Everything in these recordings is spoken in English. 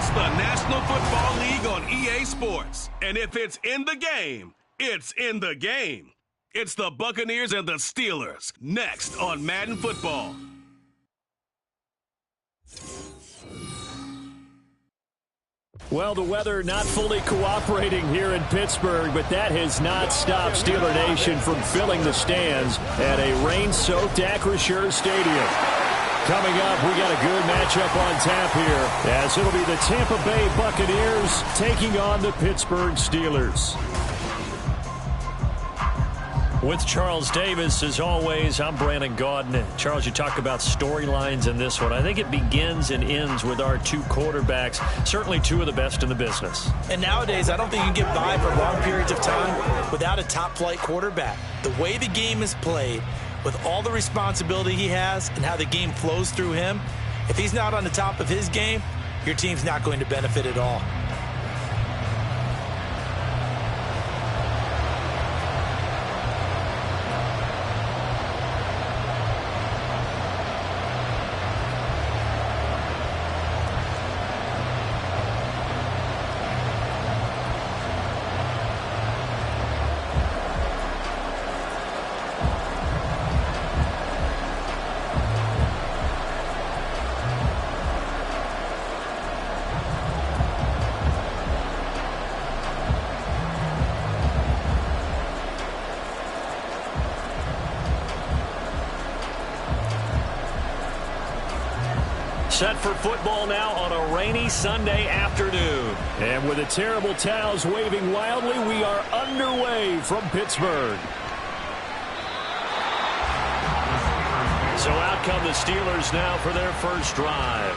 It's the National Football League on EA Sports. And if it's in the game, it's in the game. It's the Buccaneers and the Steelers, next on Madden Football. Well, the weather not fully cooperating here in Pittsburgh, but that has not stopped Steeler Nation from filling the stands at a rain-soaked Acrisure Stadium. Coming up, we got a good matchup on tap here, as it'll be the Tampa Bay Buccaneers taking on the Pittsburgh Steelers. With Charles Davis, as always, I'm Brandon Gaudin. Charles, you talk about storylines in this one. I think it begins and ends with our two quarterbacks, certainly two of the best in the business. And nowadays, I don't think you can get by for long periods of time without a top-flight quarterback. The way the game is played, with all the responsibility he has and how the game flows through him, if he's not on the top of his game, your team's not going to benefit at all. Set for football now on a rainy Sunday afternoon. And with the terrible towels waving wildly, we are underway from Pittsburgh. So out come the Steelers now for their first drive.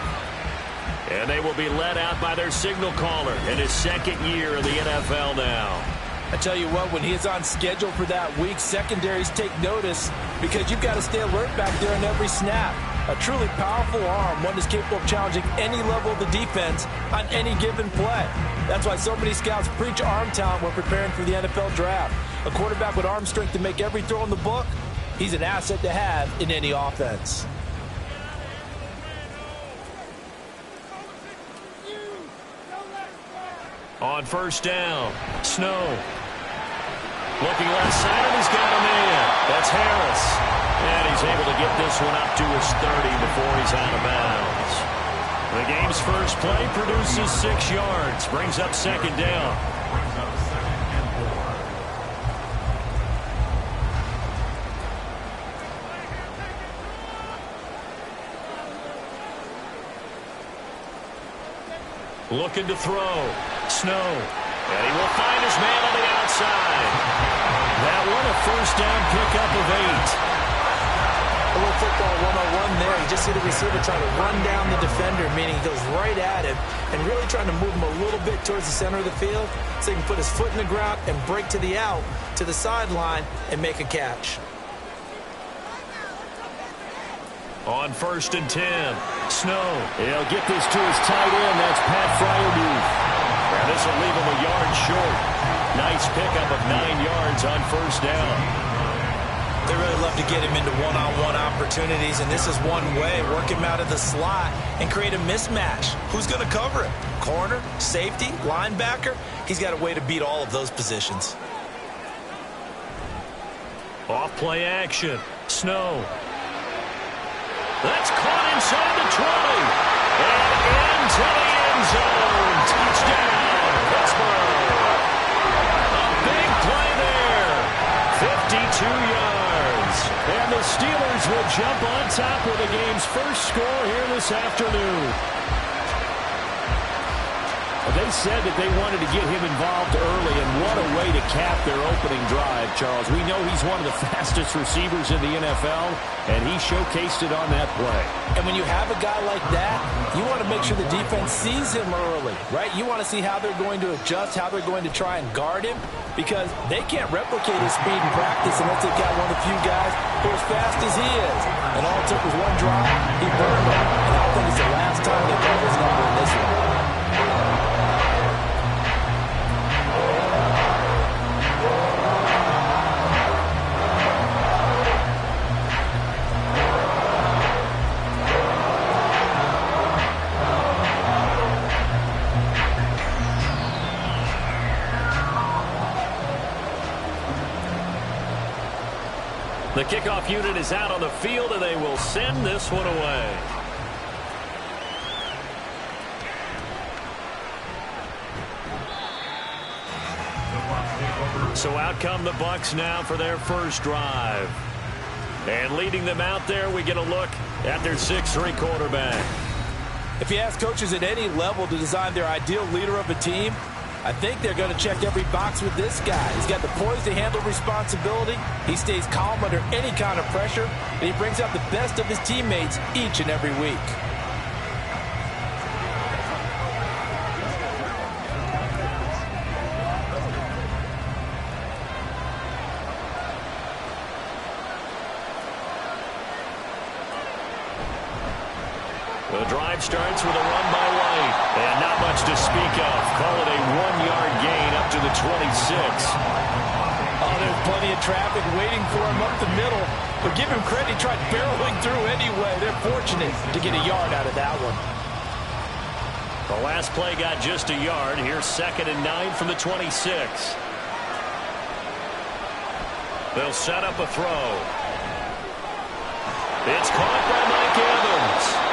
And they will be led out by their signal caller in his second year in the NFL now. I tell you what, when he is on schedule for that week, secondaries take notice because you've got to stay alert back there on every snap. A truly powerful arm, one that's capable of challenging any level of the defense on any given play. That's why so many scouts preach arm talent when preparing for the NFL draft. A quarterback with arm strength to make every throw in the book, he's an asset to have in any offense. On first down, Snow. Looking left side, and he's got a man. That's Harris. And he's able to get this one up to his 30 before he's out of bounds. The game's first play produces 6 yards. Brings up second down. Looking to throw. Snow. And he will find his man on the outside. That one a first down pickup of 8. A little football 101 there. You just see the receiver trying to run down the defender, meaning he goes right at him and really trying to move him a little bit towards the center of the field so he can put his foot in the ground and break to the out, to the sideline, and make a catch. On first and 10, Snow. He'll get this to his tight end. That's Pat Fryermuth. And this will leave him a yard short. Nice pickup of 9 yards on first down. They really love to get him into one-on-one opportunities, and this is one way. Work him out of the slot and create a mismatch. Who's going to cover him? Corner, safety, linebacker? He's got a way to beat all of those positions. Off play action. Snow. That's caught inside the 20. And into the end zone. Touchdown, Pittsburgh. A big play there. 52 yards. And the Steelers will jump on top with the game's first score here this afternoon. They said that they wanted to get him involved early, and what a way to cap their opening drive, Charles. We know he's one of the fastest receivers in the NFL, and he showcased it on that play. And when you have a guy like that, you want to make sure the defense sees him early, right? You want to see how they're going to adjust, how they're going to try and guard him, because they can't replicate his speed in practice unless they've got one of the few guys who are as fast as he is. And all it took was one drive, he burned him. And I don't think it's the last time they call his number in this one. The kickoff unit is out on the field, and they will send this one away. So out come the Bucs now for their first drive. And leading them out there, we get a look at their 6'3" quarterback. If you ask coaches at any level to design their ideal leader of a team, I think they're going to check every box with this guy. He's got the poise to handle responsibility. He stays calm under any kind of pressure, and he brings out the best of his teammates each and every week. The drive starts with a run by White, and not much to speak of. Call it a 1-yard gain up to the 26. Oh, there's plenty of traffic waiting for him up the middle. But give him credit, he tried barreling through anyway. They're fortunate to get a yard out of that one. The last play got just a yard. Here's 2nd and 9 from the 26. They'll set up a throw. It's caught by Mike Evans.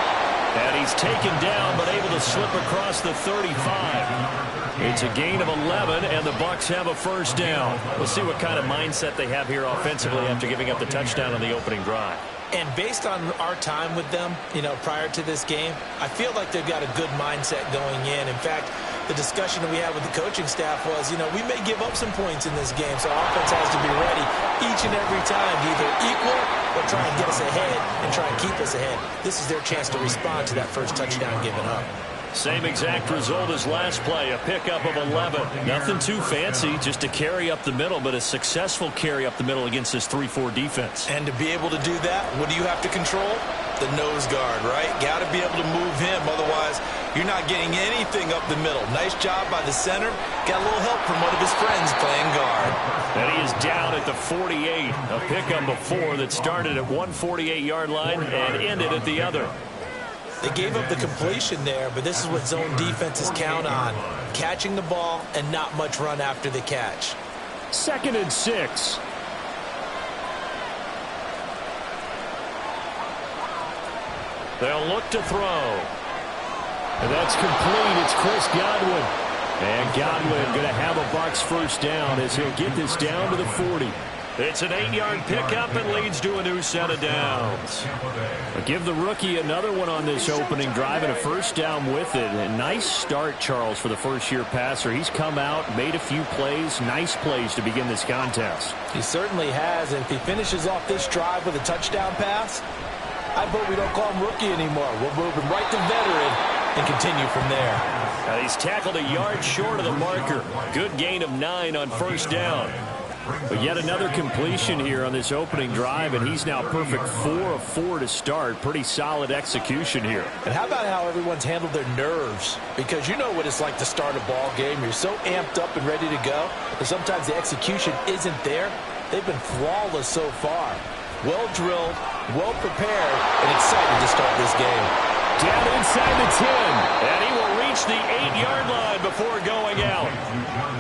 And he's taken down, but able to slip across the 35. It's a gain of 11, and the Bucs have a first down. We'll see what kind of mindset they have here offensively after giving up the touchdown on the opening drive. And based on our time with them, prior to this game, I feel like they've got a good mindset going in. In fact, the discussion that we had with the coaching staff was, we may give up some points in this game, so our offense has to be ready each and every time to either equal or try and get us ahead and try and keep us ahead. This is their chance to respond to that first touchdown given up. Same exact result as last play, a pickup of 11. Nothing too fancy, just a carry up the middle, but a successful carry up the middle against this 3-4 defense. And to be able to do that, what do you have to control? The nose guard, right? Got to be able to move him, otherwise you're not getting anything up the middle. Nice job by the center. Got a little help from one of his friends playing guard. And he is down at the 48. A pickup of 4 that started at one 48-yard line and ended at the other. They gave up the completion there, but this is what zone defenses count on. Catching the ball and not much run after the catch. 2nd and 6. They'll look to throw. And that's complete. It's Chris Godwin. And Godwin going to have a Bucs first down as he'll get this down to the 40. It's an 8-yard pickup and leads to a new set of downs. But give the rookie another one on this opening drive and a first down with it. A nice start, Charles, for the first-year passer. He's come out, made a few plays, nice plays to begin this contest. He certainly has, and if he finishes off this drive with a touchdown pass, I vote we don't call him rookie anymore. We'll move him right to veteran and continue from there. Now he's tackled a yard short of the marker. Good gain of 9 on first down. But yet another completion here on this opening drive, and he's now perfect 4 of 4 to start. Pretty solid execution here. And how about how everyone's handled their nerves? Because you know what it's like to start a ball game. You're so amped up and ready to go, but sometimes the execution isn't there. They've been flawless so far. Well drilled, well prepared, and excited to start this game. Down inside the 10, and he will reach the 8-yard line before going out.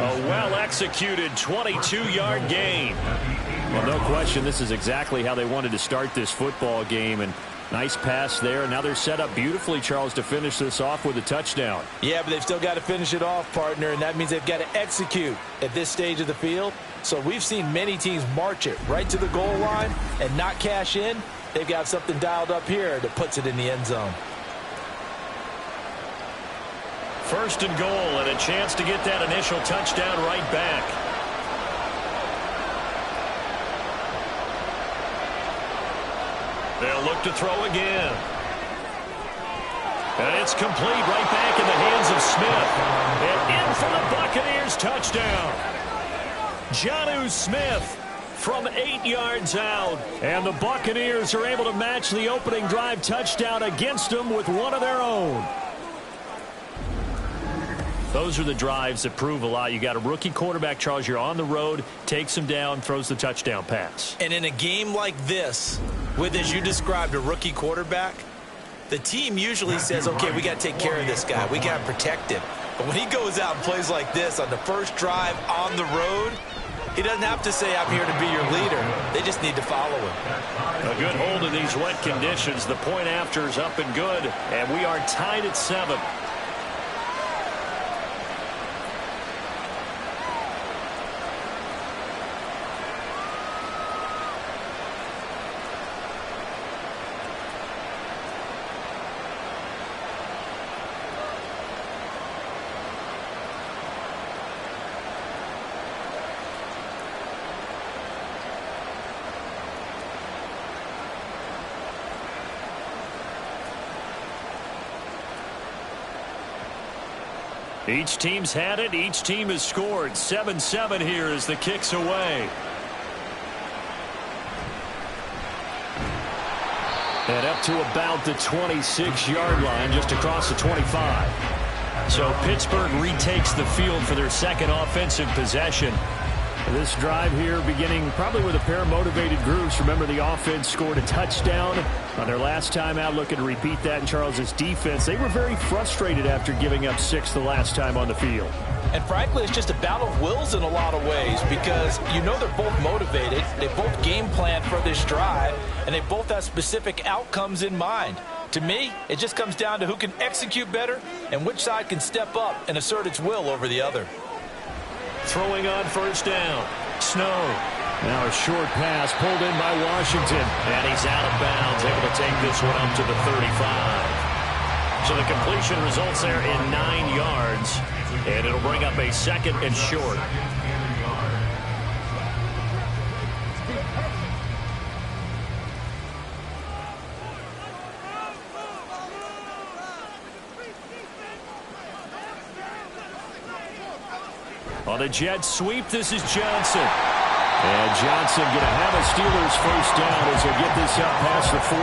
A well-executed 22-yard gain. Well, no question, this is exactly how they wanted to start this football game, and nice pass there. Now they're set up beautifully, Charles, to finish this off with a touchdown. Yeah, but they've still got to finish it off, partner, and that means they've got to execute at this stage of the field. So we've seen many teams march it right to the goal line and not cash in. They've got something dialed up here that puts it in the end zone. First and goal, and a chance to get that initial touchdown right back. They'll look to throw again. And it's complete right back in the hands of Smith. And in for the Buccaneers touchdown. Jonnu Smith from 8 yards out. And the Buccaneers are able to match the opening drive touchdown against them with one of their own. Those are the drives that prove a lot. You got a rookie quarterback, Charles. You're on the road, takes him down, throws the touchdown pass. And in a game like this, with, as you described, a rookie quarterback, the team usually says, okay, we got to take care of this guy. We got to protect him. But when he goes out and plays like this on the first drive on the road, He doesn't have to say, I'm here to be your leader. They just need to follow him. A good hold in these wet conditions. The point after is up and good, and we are tied at 7. Each team's had it. Each team has scored. 7-7 here as the kick's away. And up to about the 26-yard line, just across the 25. So Pittsburgh retakes the field for their second offensive possession. This drive here beginning probably with a pair of motivated groups. Remember, the offense scored a touchdown on their last time out, looking to repeat that in Charles' defense. They were very frustrated after giving up 6 the last time on the field. And frankly, it's just a battle of wills in a lot of ways because you know they're both motivated. They both game plan for this drive, and they both have specific outcomes in mind. To me, it just comes down to who can execute better and which side can step up and assert its will over the other. Throwing on first down. Snow. Now a short pass pulled in by Washington. And he's out of bounds, able to take this one up to the 35. So the completion results there in 9 yards. And it'll bring up a second and short. On the jet sweep, this is Johnson. And Johnson going to have a Steelers first down as they get this up past the 40.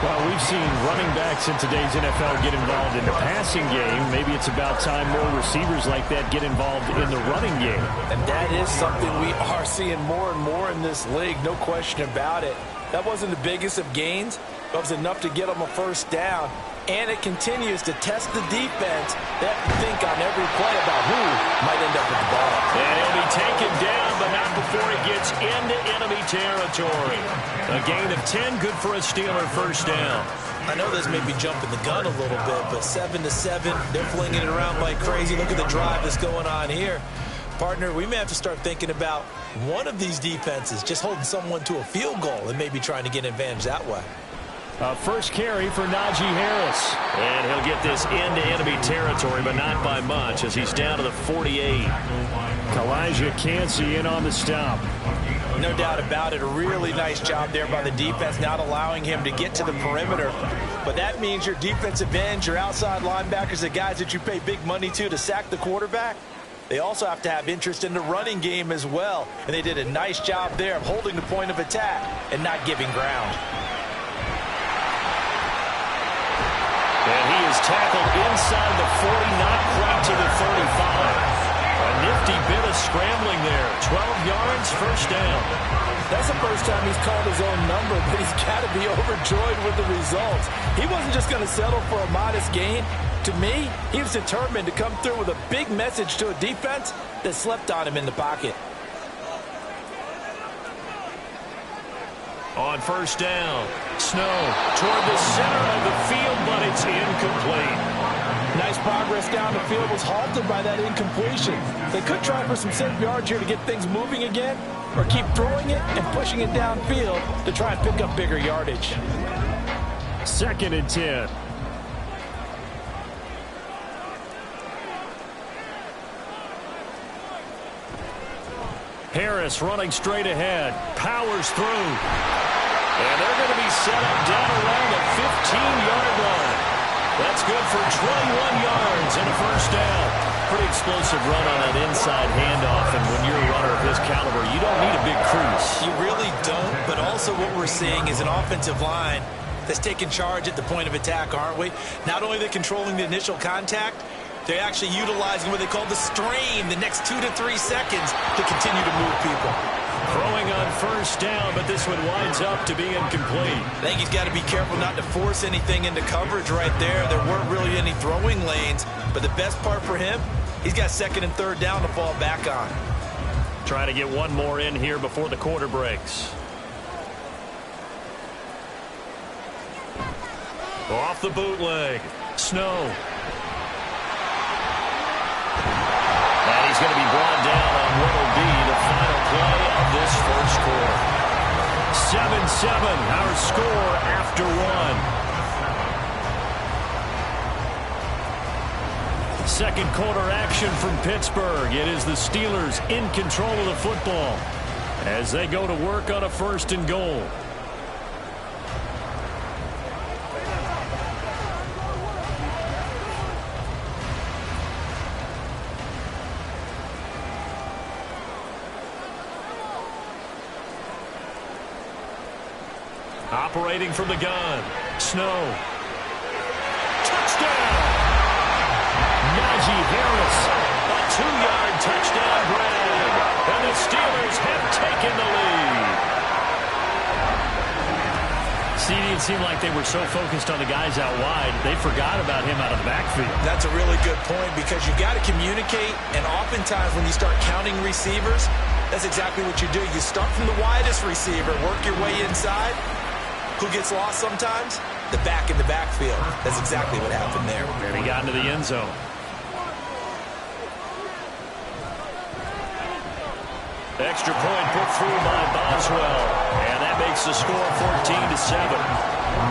Well, we've seen running backs in today's NFL get involved in the passing game. Maybe it's about time more receivers like that get involved in the running game. And that is something we are seeing more and more in this league, no question about it. That wasn't the biggest of gains, but it was enough to get them a first down. And it continues to test the defense. They have to think on every play about who might end up with the ball. And he'll be taken down, but not before he gets into enemy territory. A gain of 10, good for a Steeler first down. I know this may be jumping the gun a little bit, but 7-7, they're flinging it around like crazy. Look at the drive that's going on here. Partner, we may have to start thinking about one of these defenses just holding someone to a field goal and maybe trying to get an advantage that way. First carry for Najee Harris. And he'll get this into enemy territory, but not by much as he's down to the 48. Elijah Cansey in on the stop. No doubt about it. A really nice job there by the defense, not allowing him to get to the perimeter. But that means your defensive ends, your outside linebackers, the guys that you pay big money to sack the quarterback, they also have to have interest in the running game as well. And they did a nice job there of holding the point of attack and not giving ground. And he is tackled inside the 40, not quite to the 35. A nifty bit of scrambling there. 12 yards, first down. That's the first time he's called his own number, but he's got to be overjoyed with the results. He wasn't just going to settle for a modest gain. To me, he was determined to come through with a big message to a defense that slept on him in the pocket. On first down, Snow toward the center of the field, but it's incomplete. Nice progress down the field, was halted by that incompletion. They could try for some safe yards here to get things moving again, or keep throwing it and pushing it downfield to try and pick up bigger yardage. 2nd and 10. Harris running straight ahead, powers through. And they're going to be set up down around the 15-yard line. That's good for 21 yards and a first down. Pretty explosive run on that inside handoff, and when you're a runner of his caliber, you don't need a big crease. You really don't, but also what we're seeing is an offensive line that's taking charge at the point of attack, aren't we? Not only are they controlling the initial contact, they're actually utilizing what they call the strain, the next 2 to 3 seconds to continue to move people. Throwing on first down, but this one winds up to be incomplete. I think he's got to be careful not to force anything into coverage right there. There weren't really any throwing lanes, but the best part for him, he's got 2nd and 3rd down to fall back on. Trying to get one more in here before the quarter breaks. Off the bootleg. Snow. And he's going to be brought down on what will be the final play of this first quarter. 7-7, our score after one. Second quarter action from Pittsburgh. It is the Steelers in control of the football as they go to work on a 1st and goal. Operating from the gun. Snow. Touchdown! Najee Harris. A 2-yard touchdown grab. And the Steelers have taken the lead. See, it seemed like they were so focused on the guys out wide, they forgot about him out of the backfield. That's a really good point because you got to communicate, and oftentimes when you start counting receivers, that's exactly what you do. You start from the widest receiver, work your way inside. Who gets lost sometimes? The back in the backfield. That's exactly what happened there. And he got into the end zone. Extra point put through by Boswell. And that makes the score 14-7.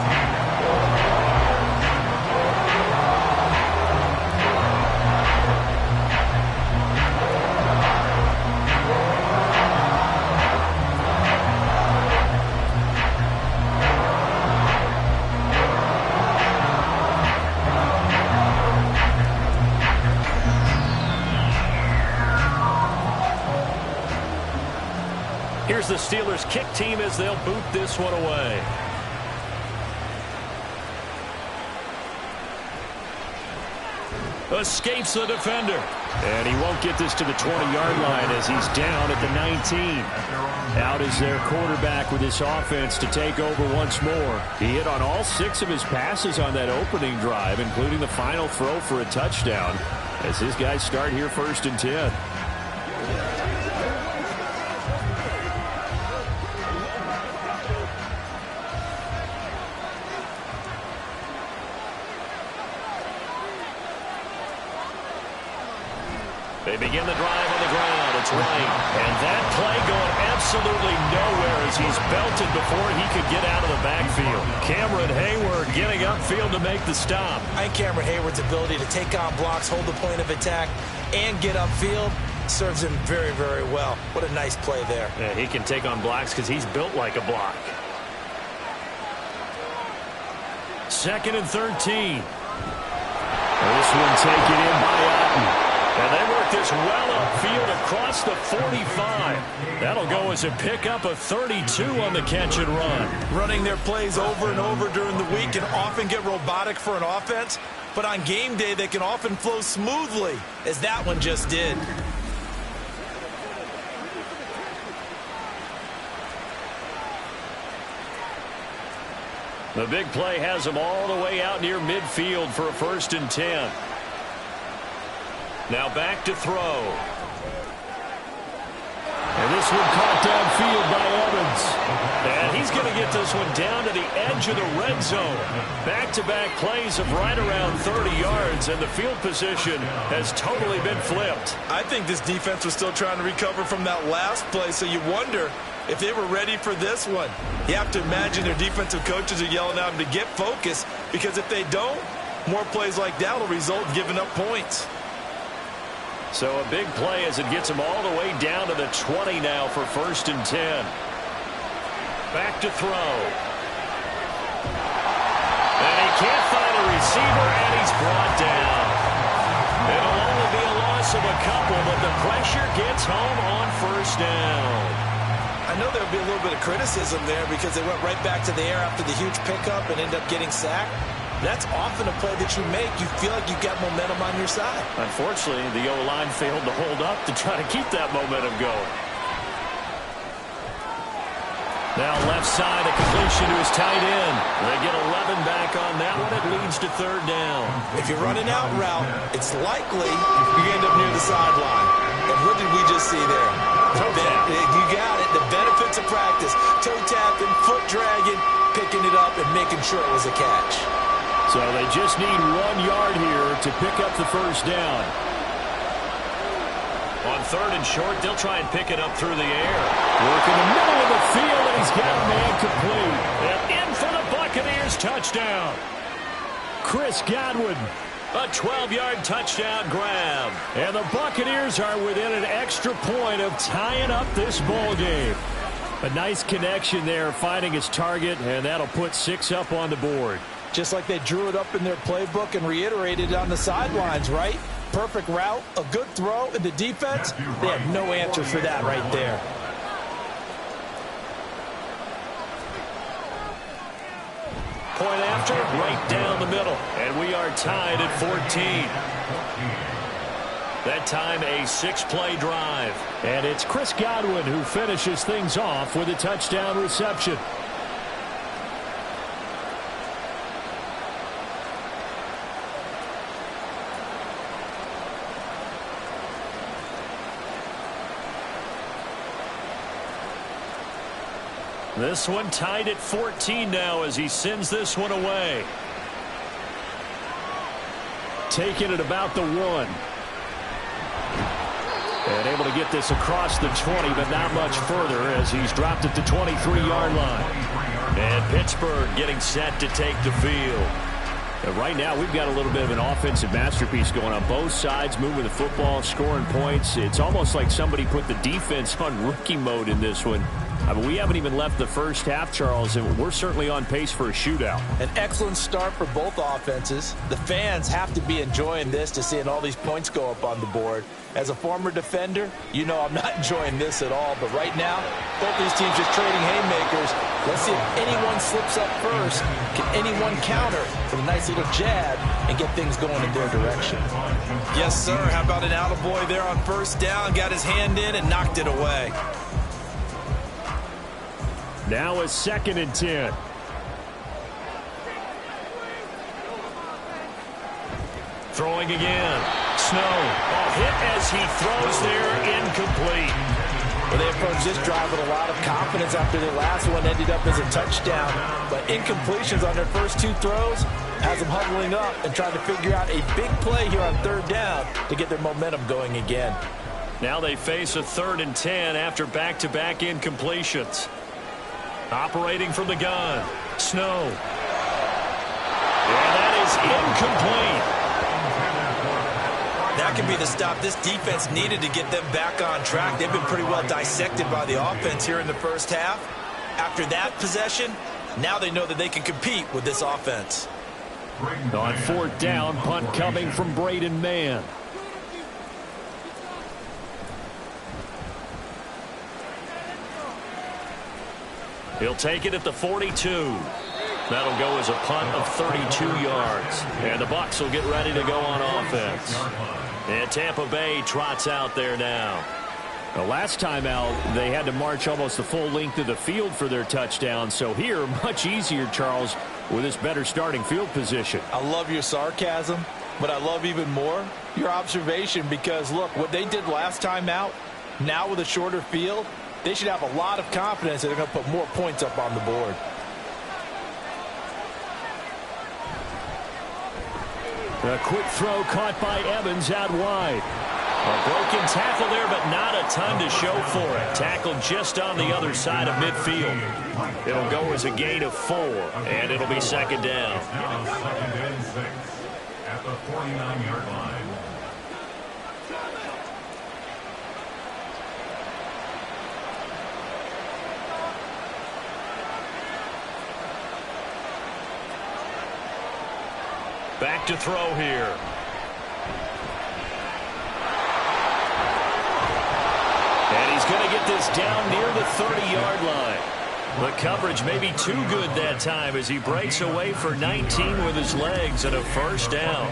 Here's the Steelers kick team as they'll boot this one away. Escapes the defender. And he won't get this to the 20-yard line as he's down at the 19. Out is their quarterback with this offense to take over once more. He hit on all 6 of his passes on that opening drive, including the final throw for a touchdown, as his guys start here 1st and 10. They begin the drive on the ground. It's Wright. And that play going absolutely nowhere as he's belted before he could get out of the backfield. Cameron Hayward getting upfield to make the stop. I think Cameron Hayward's ability to take on blocks, hold the point of attack, and get upfield serves him very, very well. What a nice play there. Yeah, he can take on blocks because he's built like a block. 2nd and 13. This one taken in by Otten. And they work this well upfield across the 45. That'll go as a pickup of 32 on the catch and run. Running their plays over and over during the week can often get robotic for an offense, but on game day they can often flow smoothly, as that one just did. The big play has them all the way out near midfield for a 1st and 10. Now back to throw. And this one caught downfield by Evans. And he's going to get this one down to the edge of the red zone. Back-to-back plays of right around 30 yards, and the field position has totally been flipped. I think this defense was still trying to recover from that last play, so you wonder if they were ready for this one. You have to imagine their defensive coaches are yelling at them to get focused, because if they don't, more plays like that will result in giving up points. So a big play as it gets them all the way down to the 20 now for 1st and 10. Back to throw. And he can't find a receiver, and he's brought down. It'll only be a loss of a couple, but the pressure gets home on 1st down. I know there'll be a little bit of criticism there because they went right back to the air after the huge pickup and end up getting sacked. That's often a play that you make. You feel like you've got momentum on your side. Unfortunately, the O-line failed to hold up to try to keep that momentum going. Now left side, a completion to his tight end. They get 11 back on that one. It leads to 3rd down. If you're running out route, it's likely you're going to end up near the sideline. And what did we just see there? Toe tap. You got it. The benefits of practice. Toe tapping, foot dragging, picking it up, and making sure it was a catch. So they just need 1 yard here to pick up the first down. On 3rd and short, they'll try and pick it up through the air. Work in the middle of the field, and he's got a man complete. And in for the Buccaneers touchdown. Chris Godwin, a 12-yard touchdown grab. And the Buccaneers are within an extra point of tying up this ball game. A nice connection there, finding his target, and that'll put 6 up on the board. Just like they drew it up in their playbook and reiterated it on the sidelines, right? Perfect route, a good throw, and the defense, they have no answer for that right there. Point after, right down the middle. And we are tied at 14. That time a 6-play drive. And it's Chris Godwin who finishes things off with a touchdown reception. This one tied at 14 now as he sends this one away. Taking it about the 1. And able to get this across the 20, but not much further as he's dropped at the 23-yard line. And Pittsburgh getting set to take the field. And right now, we've got a little bit of an offensive masterpiece going on. Both sides moving the football, scoring points. It's almost like somebody put the defense on rookie mode in this one. I mean, we haven't even left the first half, Charles, and we're certainly on pace for a shootout. An excellent start for both offenses. The fans have to be enjoying this to seeing all these points go up on the board. As a former defender, you know I'm not enjoying this at all. But right now, both these teams just trading haymakers. Let's see if anyone slips up first. Can anyone counter with a nice little jab and get things going in their direction? Yes, sir. How about an attaboy there on first down? Got his hand in and knocked it away. Now a 2nd and 10. Throwing again. Snow. A hit as he throws there, incomplete. Well, they approached this drive with a lot of confidence after their last one ended up as a touchdown. But incompletions on their first 2 throws has them huddling up and trying to figure out a big play here on 3rd down to get their momentum going again. Now they face a 3rd and 10 after back-to-back incompletions. Operating from the gun. Snow. And that is incomplete. That could be the stop this defense needed to get them back on track. They've been pretty well dissected by the offense here in the first half. After that possession, now they know that they can compete with this offense. On 4th down, punt coming from Braden Mann. He'll take it at the 42. That'll go as a punt of 32 yards. And the Bucs will get ready to go on offense. And Tampa Bay trots out there now. The last time out, they had to march almost the full length of the field for their touchdown. So here, much easier, Charles, with this better starting field position. I love your sarcasm, but I love even more your observation because, look, what they did last time out, now with a shorter field, they should have a lot of confidence that they're going to put more points up on the board. A quick throw caught by Evans out wide. A broken tackle there, but not a ton to show for it. Tackled just on the other side of midfield. It'll go as a gain of 4, and it'll be 2nd down. Second and 6 at the 49-yard line. Back to throw here. And he's going to get this down near the 30-yard line. The coverage may be too good that time as he breaks away for 19 with his legs and a first down.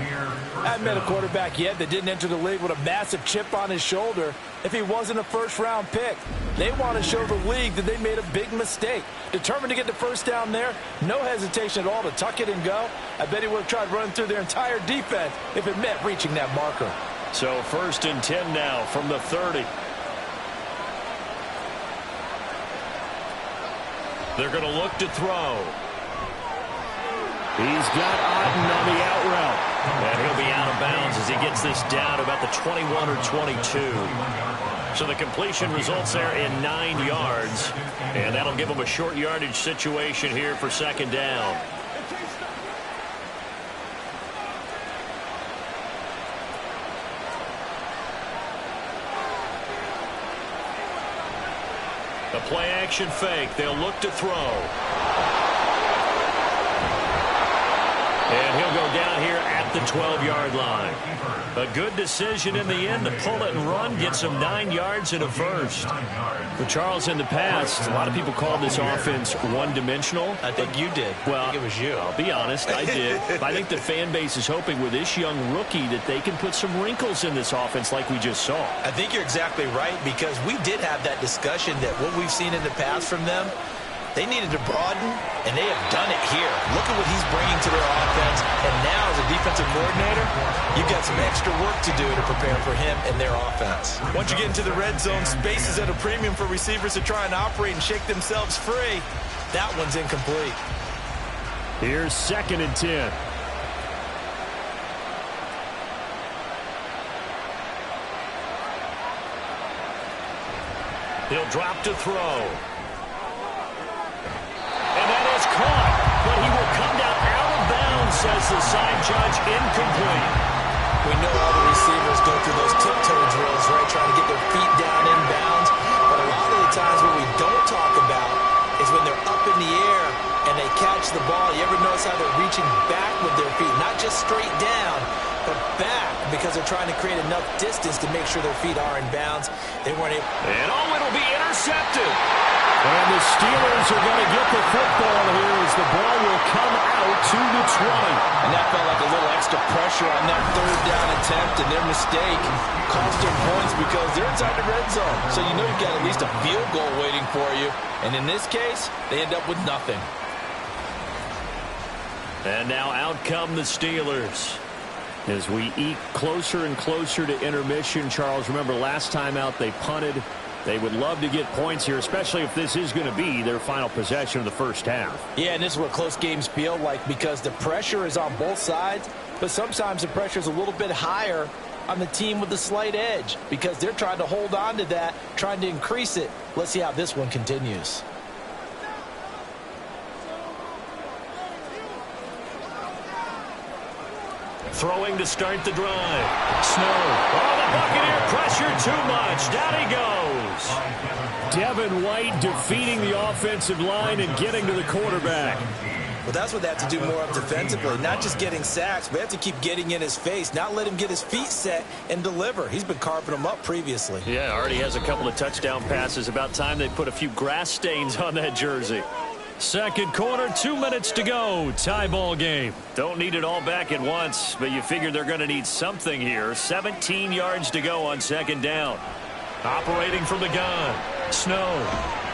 I haven't met a quarterback yet that didn't enter the league with a massive chip on his shoulder if he wasn't a first-round pick. They want to show the league that they made a big mistake. Determined to get the first down there, no hesitation at all to tuck it and go. I bet he would have tried running through their entire defense if it meant reaching that marker. So 1st and 10 now from the 30. They're going to look to throw. He's got Otten on the out route. And he'll be out of bounds as he gets this down about the 21 or 22. So the completion results there in 9 yards. And that'll give him a short yardage situation here for second down. A play-action fake. They'll look to throw. And he'll go down here at the 12-yard line. A good decision in the end to pull it and run, gets him 9 yards and a first. But Charles, in the past, a lot of people called this offense one-dimensional. I think you did. Well, I think it was you. I'll be honest, I did. I think the fan base is hoping with this young rookie that they can put some wrinkles in this offense like we just saw. I think you're exactly right, because we did have that discussion that what we've seen in the past from them, they needed to broaden, and they have done it here. Look at what he's bringing to their offense, and now as a defensive coordinator, you've got some extra work to do to prepare for him and their offense. Once you get into the red zone, space is at a premium for receivers to try and operate and shake themselves free. That one's incomplete. Here's 2nd and 10. He'll drop to throw. And that is caught, but he will come down out of bounds, says the side judge, incomplete. We know all the receivers go through those tiptoe drills, right, trying to get their feet down in bounds. But a lot of the times what we don't talk about is when they're up in the air and they catch the ball. You ever notice how they're reaching back with their feet, not just straight down, but back, because they're trying to create enough distance to make sure their feet are in bounds. They weren't able. And it'll be intercepted. And the Steelers are going to get the football here as the ball will come out to the 20. And that felt like a little extra pressure on that 3rd down attempt, and their mistake cost them points because they're inside the red zone. So you know you've got at least a field goal waiting for you. And in this case, they end up with nothing. And now out come the Steelers. As we eke closer and closer to intermission, Charles, remember last time out they punted. They would love to get points here, especially if this is going to be their final possession of the first half. Yeah, and this is what close games feel like, because the pressure is on both sides, but sometimes the pressure is a little bit higher on the team with the slight edge because they're trying to hold on to that, trying to increase it. Let's see how this one continues. Throwing to start the drive. Snow. Oh, the Buccaneer pressure too much. Down he goes. Devin White defeating the offensive line and getting to the quarterback. Well, that's what they have to do more of defensively, not just getting sacks, but they have to keep getting in his face, not let him get his feet set and deliver. He's been carving them up previously. Yeah, already has a couple of touchdown passes. About time they put a few grass stains on that jersey. Second quarter, 2 minutes to go. Tie ball game. Don't need it all back at once, but you figure they're going to need something here. 17 yards to go on second down. Operating from the gun. Snow.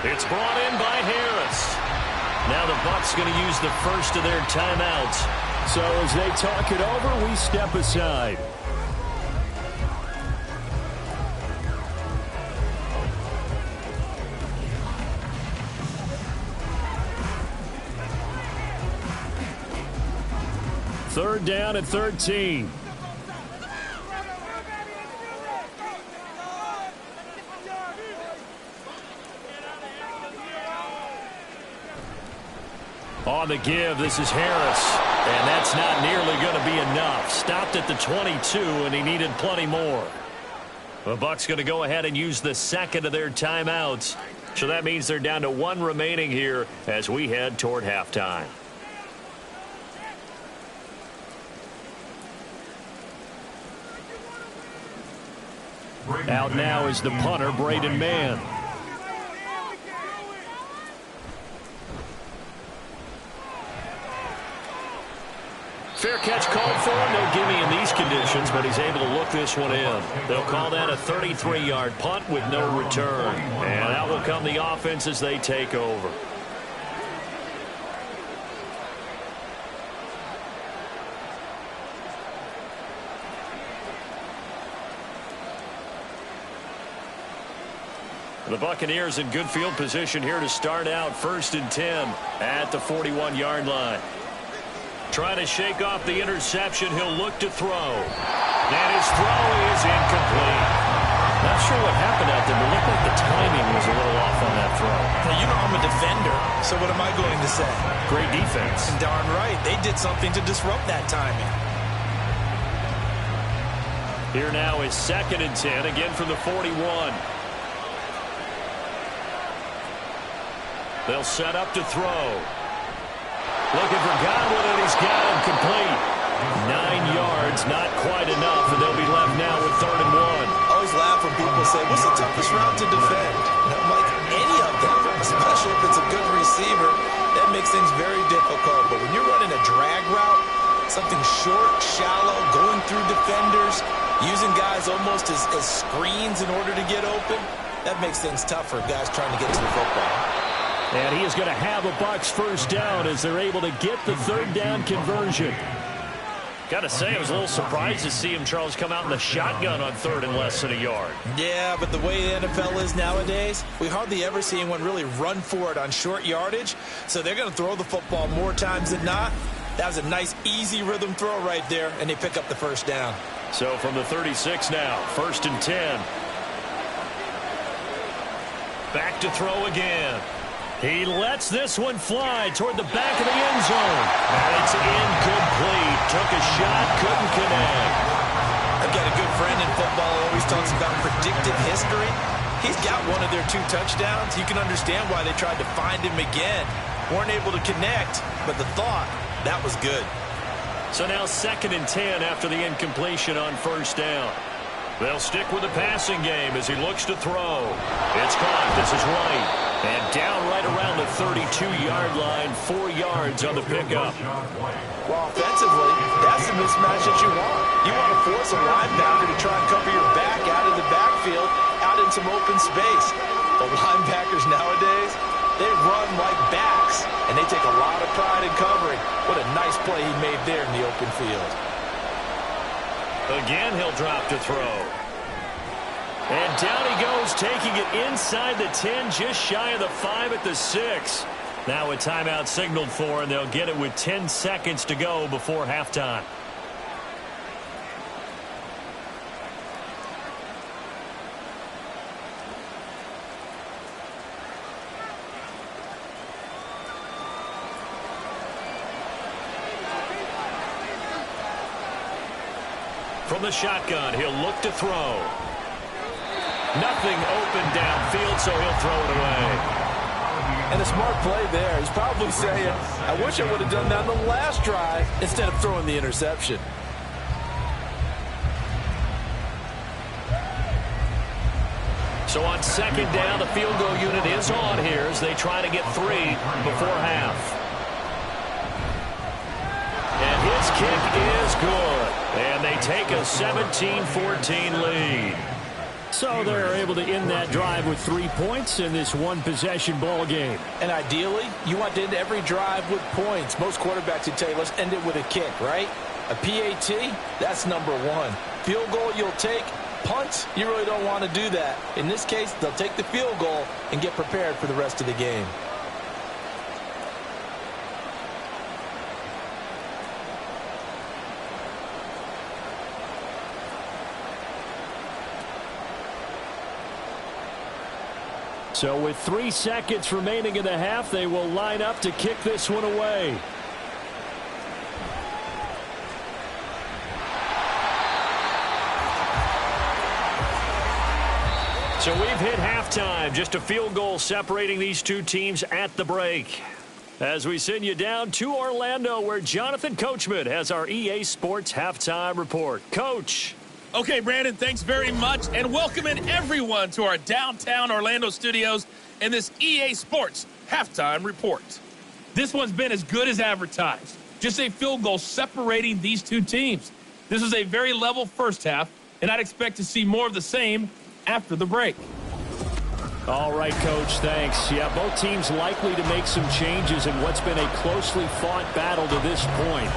It's brought in by Harris. Now the Bucs going to use the first of their timeouts. So as they talk it over, we step aside. Third down at 13. On the give, this is Harris. And that's not nearly going to be enough. Stopped at the 22, and he needed plenty more. The Bucs going to go ahead and use the second of their timeouts. So that means they're down to one remaining here as we head toward halftime. Out now is the punter, Braden Mann. Fair catch called for. No gimme in these conditions, but he's able to look this one in. They'll call that a 33-yard punt with no return. And out will come the offense as they take over. The Buccaneers in good field position here to start out 1st and 10 at the 41-yard line. Trying to shake off the interception. He'll look to throw. And his throw is incomplete. Not sure what happened out there, but it looked like the timing was a little off on that throw. Well, you know I'm a defender, so what am I going to say? Great defense. And darn right, they did something to disrupt that timing. Here now is 2nd and 10, again from the 41. They'll set up to throw. Looking for Godwin, and he's got him complete. 9 yards, not quite enough, and they'll be left now with 3rd and 1. I always laugh when people say, what's the toughest route to defend? And I'm like, any of them, especially if it's a good receiver. That makes things very difficult. But when you're running a drag route, something short, shallow, going through defenders, using guys almost as screens in order to get open, that makes things tough for guys trying to get to the football. And he is going to have a Bucs first down as they're able to get the 3rd down conversion. Got to say, I was a little surprised to see him, Charles, come out in the shotgun on 3rd and less than a yard. Yeah, but the way the NFL is nowadays, we hardly ever see anyone really run for it on short yardage. So they're going to throw the football more times than not. That was a nice, easy rhythm throw right there, and they pick up the first down. So from the 36 now, 1st and 10. Back to throw again. He lets this one fly toward the back of the end zone. And it's incomplete. Took a shot, couldn't connect. I've got a good friend in football who always talks about predictive history. He's got one of their 2 touchdowns. You can understand why they tried to find him again. Weren't able to connect, but the thought, that was good. So now 2nd and 10 after the incompletion on 1st down. They'll stick with the passing game as he looks to throw. It's caught. This is right. And down right around the 32-yard line, 4 yards on the pickup. Well, offensively, that's the mismatch that you want. You want to force a linebacker to try and cover your back out of the backfield, out in some open space. The linebackers nowadays, they run like backs, and they take a lot of pride in covering. What a nice play he made there in the open field. Again, he'll drop to throw. And down he goes, taking it inside the 10, just shy of the 5 at the 6. Now a timeout signaled for, and they'll get it with 10 seconds to go before halftime. From the shotgun, he'll look to throw. Nothing open downfield, so he'll throw it away. And a smart play there. He's probably saying, I wish I would have done that on the last drive instead of throwing the interception. So on 2nd down, the field goal unit is on here as they try to get 3 before half. And his kick is good. And they take a 17-14 lead. So they're able to end that drive with 3 points in this one-possession ball game. And ideally, you want to end every drive with points. Most quarterbacks would tell you, let's end it with a kick, right? A PAT, that's number 1. Field goal you'll take. Punt, you really don't want to do that. In this case, they'll take the field goal and get prepared for the rest of the game. So with 3 seconds remaining in the half, they will line up to kick this one away. So we've hit halftime. Just a field goal separating these 2 teams at the break. As we send you down to Orlando, where Jonathan Coachman has our EA Sports Halftime Report. Coach. Okay, Brandon, thanks very much, and welcoming everyone to our downtown Orlando studios in this EA Sports Halftime Report. This one's been as good as advertised. Just a field goal separating these 2 teams. This was a very level first half, and I'd expect to see more of the same after the break. All right, Coach, thanks. Yeah, both teams likely to make some changes in what's been a closely fought battle to this point.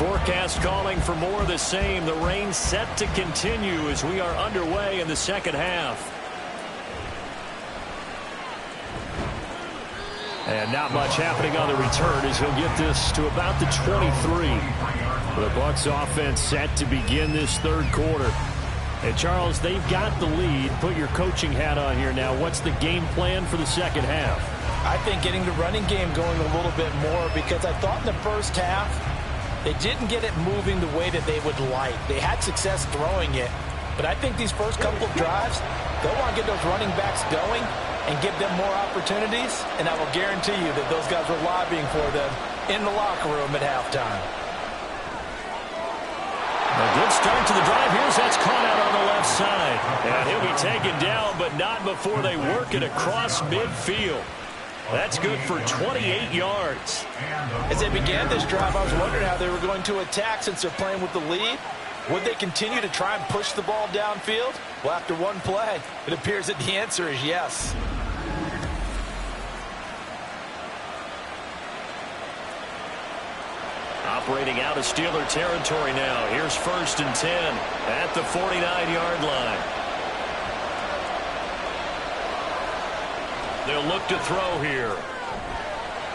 Forecast calling for more of the same. The rain set to continue as we are underway in the second half. And not much happening on the return as he'll get this to about the 23. The Bucs offense set to begin this third quarter. And Charles, they've got the lead. Put your coaching hat on here now. What's the game plan for the second half? I think getting the running game going a little bit more, because I thought in the first half they didn't get it moving the way that they would like. They had success throwing it, but I think these first couple of drives, they'll want to get those running backs going and give them more opportunities, and I will guarantee you that those guys were lobbying for them in the locker room at halftime. A good start to the drive. Here's that's caught out on the left side. And he'll be taken down, but not before they work it across midfield. That's good for 28 yards. As they began this drive, I was wondering how they were going to attack since they're playing with the lead. Would they continue to try and push the ball downfield? Well, after one play, it appears that the answer is yes. Operating out of Steeler territory now. Here's 1st and 10 at the 49-yard line. They'll look to throw here.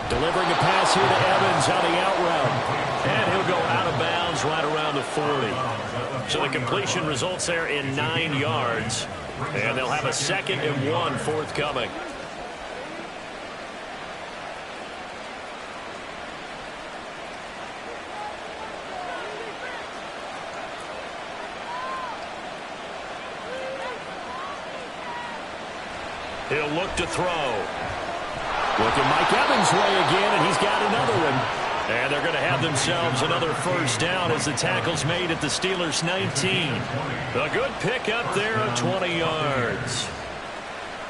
Delivering a pass here to Evans on the out route. And he'll go out of bounds right around the 40. So the completion results there in 9 yards. And they'll have a 2nd and 1 forthcoming. He'll look to throw. Looking Mike Evans' way again, and he's got another one. And they're going to have themselves another first down as the tackle's made at the Steelers' 19. A good pickup there of 20 yards.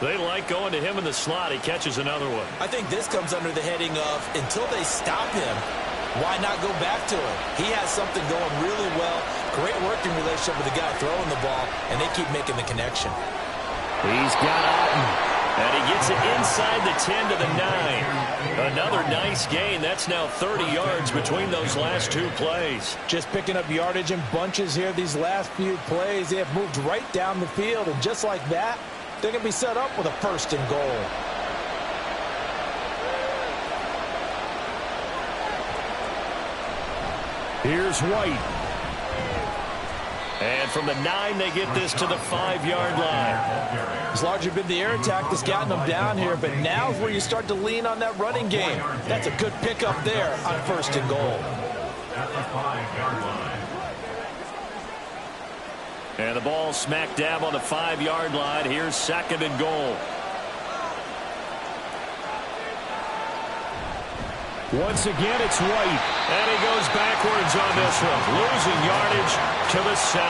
They like going to him in the slot. He catches another one. I think this comes under the heading of, until they stop him, why not go back to him? He has something going really well. Great working relationship with the guy throwing the ball, and they keep making the connection. He's got Alton. And he gets it inside the 10 to the 9. Another nice gain. That's now 30 yards between those last 2 plays. Just picking up yardage in bunches here these last few plays. They have moved right down the field, and just like that, they're going to be set up with a 1st and goal. Here's White. And from the 9, they get this to the 5-yard line. It's largely been the air attack that's gotten them down here, but now's where you start to lean on that running game. That's a good pickup there on 1st and goal. And the ball smack dab on the 5-yard line. Here's 2nd and goal. Once again, it's White. And he goes backwards on this one. Losing yardage to the 7.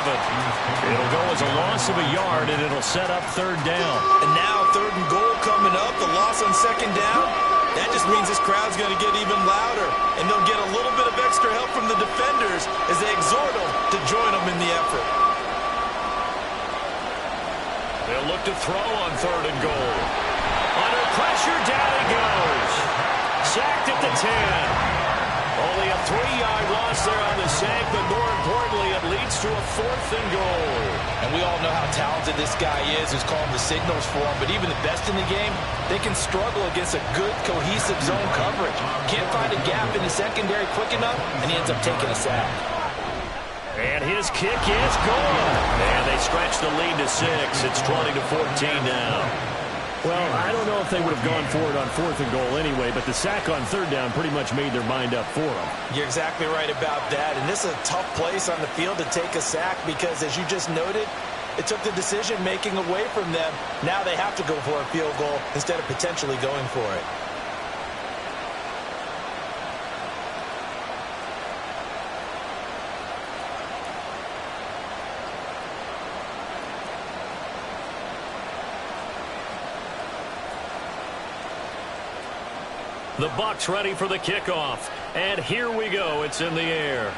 It'll go as a loss of a yard, and it'll set up 3rd down. And now 3rd and goal coming up. The loss on 2nd down. That just means this crowd's going to get even louder. And they'll get a little bit of extra help from the defenders as they exhort them to join them in the effort. They'll look to throw on 3rd and goal. Under pressure, down he goes. Sacked at the 10. Only a 3-yard loss there on the sack, but more importantly, it leads to a 4th and goal. And we all know how talented this guy is who's calling the signals for him, but even the best in the game, they can struggle against a good, cohesive zone coverage. Can't find a gap in the secondary quick enough, and he ends up taking a sack. And his kick is good. And they stretch the lead to 6. It's 20 to 14 now. Well, I don't know if they would have gone for it on 4th and goal anyway, but the sack on 3rd down pretty much made their mind up for them. You're exactly right about that, and this is a tough place on the field to take a sack because, as you just noted, it took the decision-making away from them. Now they have to go for a field goal instead of potentially going for it. The Bucs ready for the kickoff. And here we go. It's in the air.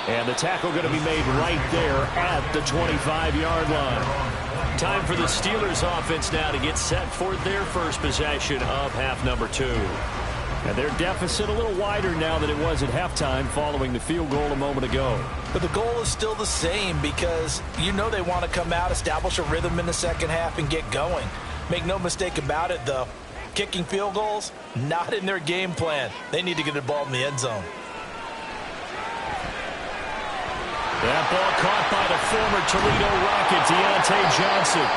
And the tackle going to be made right there at the 25-yard line. Time for the Steelers offense now to get set for their first possession of half number 2. And their deficit a little wider now than it was at halftime following the field goal a moment ago. But the goal is still the same because you know they want to come out, establish a rhythm in the second half, and get going. Make no mistake about it, though. Kicking field goals, not in their game plan. They need to get the ball in the end zone. That ball caught by the former Toledo Rocket, Deontay Johnson.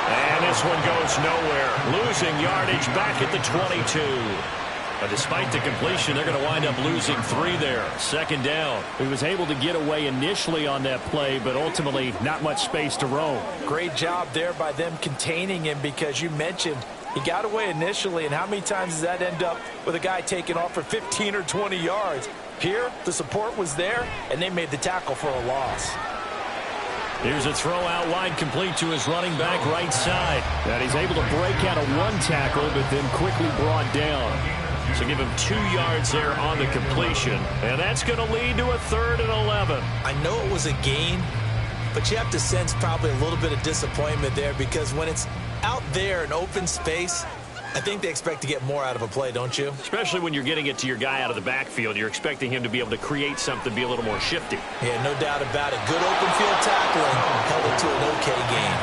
And this one goes nowhere. Losing yardage back at the 22. But despite the completion, they're going to wind up losing 3 there. Second down. He was able to get away initially on that play, but ultimately not much space to roam. Great job there by them containing him because you mentioned he got away initially, and how many times does that end up with a guy taking off for 15 or 20 yards? Here, the support was there, and they made the tackle for a loss. Here's a throw out wide complete to his running back right side. And he's able to break out of 1 tackle, but then quickly brought down. So give him 2 yards there on the completion. And that's going to lead to a 3rd and 11. I know it was a gain, but you have to sense probably a little bit of disappointment there because when it's out there in open space, I think they expect to get more out of a play, don't you? Especially when you're getting it to your guy out of the backfield. You're expecting him to be able to create something, be a little more shifty. Yeah, no doubt about it. Good open field tackling held it to an okay game.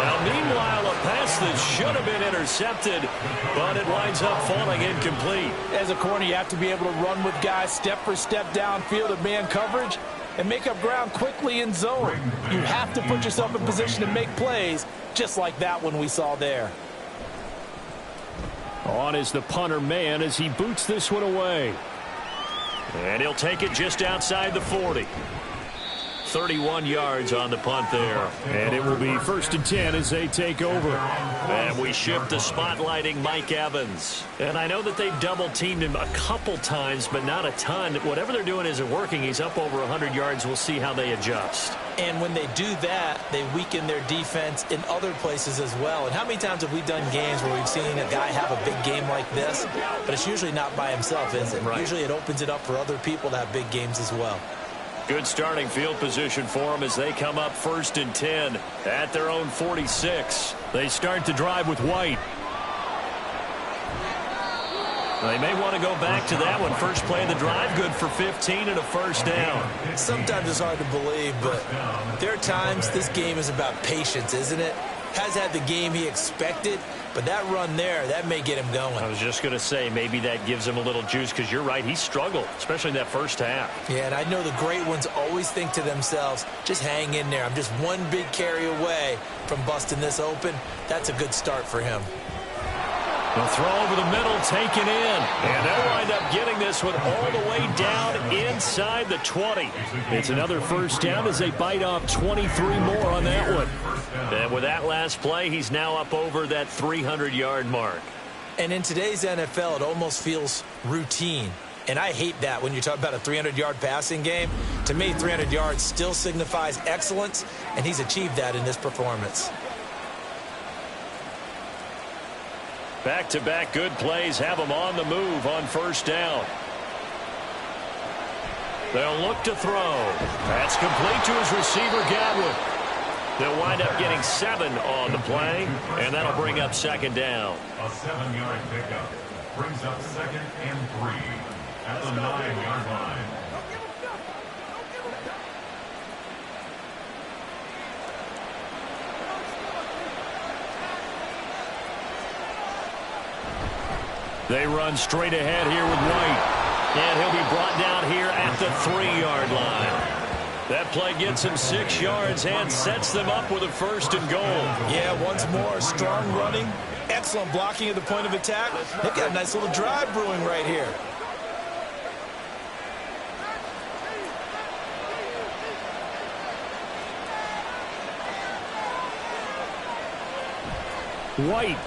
Well, meanwhile, a pass that should have been intercepted, but it winds up falling incomplete. As a corner, you have to be able to run with guys step for step downfield of man coverage and make up ground quickly in zone. You have to put yourself in position to make plays, just like that one we saw there. On is the punter man as he boots this one away. And he'll take it just outside the 40. 31 yards on the punt there. And it will be 1st and 10 as they take over. And we shift to spotlighting Mike Evans. And I know that they've double-teamed him a couple times, but not a ton. Whatever they're doing isn't working. He's up over 100 yards. We'll see how they adjust. And when they do that, they weaken their defense in other places as well. And how many times have we done games where we've seen a guy have a big game like this, but it's usually not by himself, is it? Right. Usually it opens it up for other people to have big games as well. Good starting field position for them as they come up 1st and 10 at their own 46. They start the drive with White. They may want to go back to that one. First play of the drive, good for 15 and a 1st down. Sometimes it's hard to believe, but there are times this game is about patience, isn't it? Has had the game he expected, but that run there, that may get him going. I was just going to say, maybe that gives him a little juice because you're right, he struggled, especially in that first half. Yeah, and I know the great ones always think to themselves, just hang in there. I'm just one big carry away from busting this open. That's a good start for him. The throw over the middle, taken in. And they'll wind up getting this one all the way down inside the 20. It's another 1st down as they bite off 23 more on that one. And with that last play, he's now up over that 300-yard mark. And in today's NFL, it almost feels routine. And I hate that when you talk about a 300-yard passing game. To me, 300 yards still signifies excellence, and he's achieved that in this performance. Back-to-back good plays have them on the move on 1st down. They'll look to throw. That's complete to his receiver, Gadwin. They'll wind up getting 7 on the play, and that'll bring up 2nd down. A 7-yard pickup brings up 2nd and 3 at the 9-yard line. They run straight ahead here with White. And he'll be brought down here at the 3-yard line. That play gets him 6 yards and sets them up with a 1st and goal. Yeah, once more, strong running, excellent blocking at the point of attack. They've got a nice little drive brewing right here. White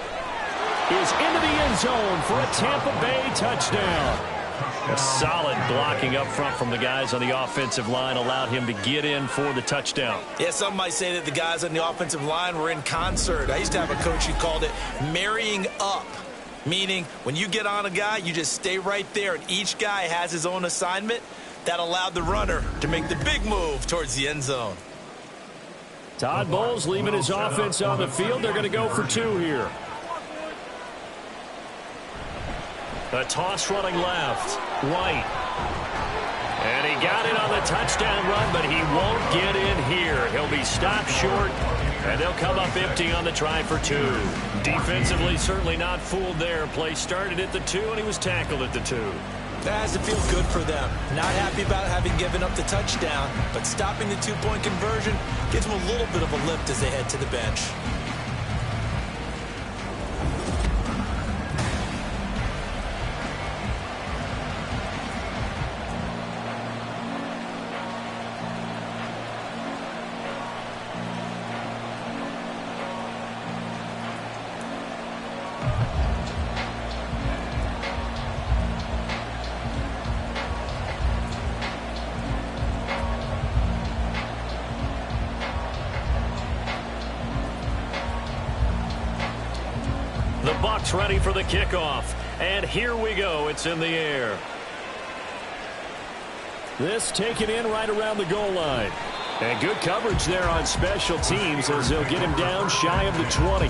is into the end zone for a Tampa Bay touchdown. A solid blocking up front from the guys on the offensive line allowed him to get in for the touchdown. Yeah, some might say that the guys on the offensive line were in concert. I used to have a coach who called it marrying up, meaning when you get on a guy, you just stay right there, and each guy has his own assignment. That allowed the runner to make the big move towards the end zone. Todd Bowles leaving his offense on the field. They're going to go for 2 here. A toss running left. White. And he got it on the touchdown run, but he won't get in here. He'll be stopped short, and they'll come up empty on the try for 2. Defensively, certainly not fooled there. Play started at the 2, and he was tackled at the 2. That has to feel good for them. Not happy about having given up the touchdown, but stopping the 2-point conversion gives them a little bit of a lift as they head to the bench. The Bucs ready for the kickoff. And here we go. It's in the air. This taken in right around the goal line. And good coverage there on special teams as they'll get him down shy of the 20.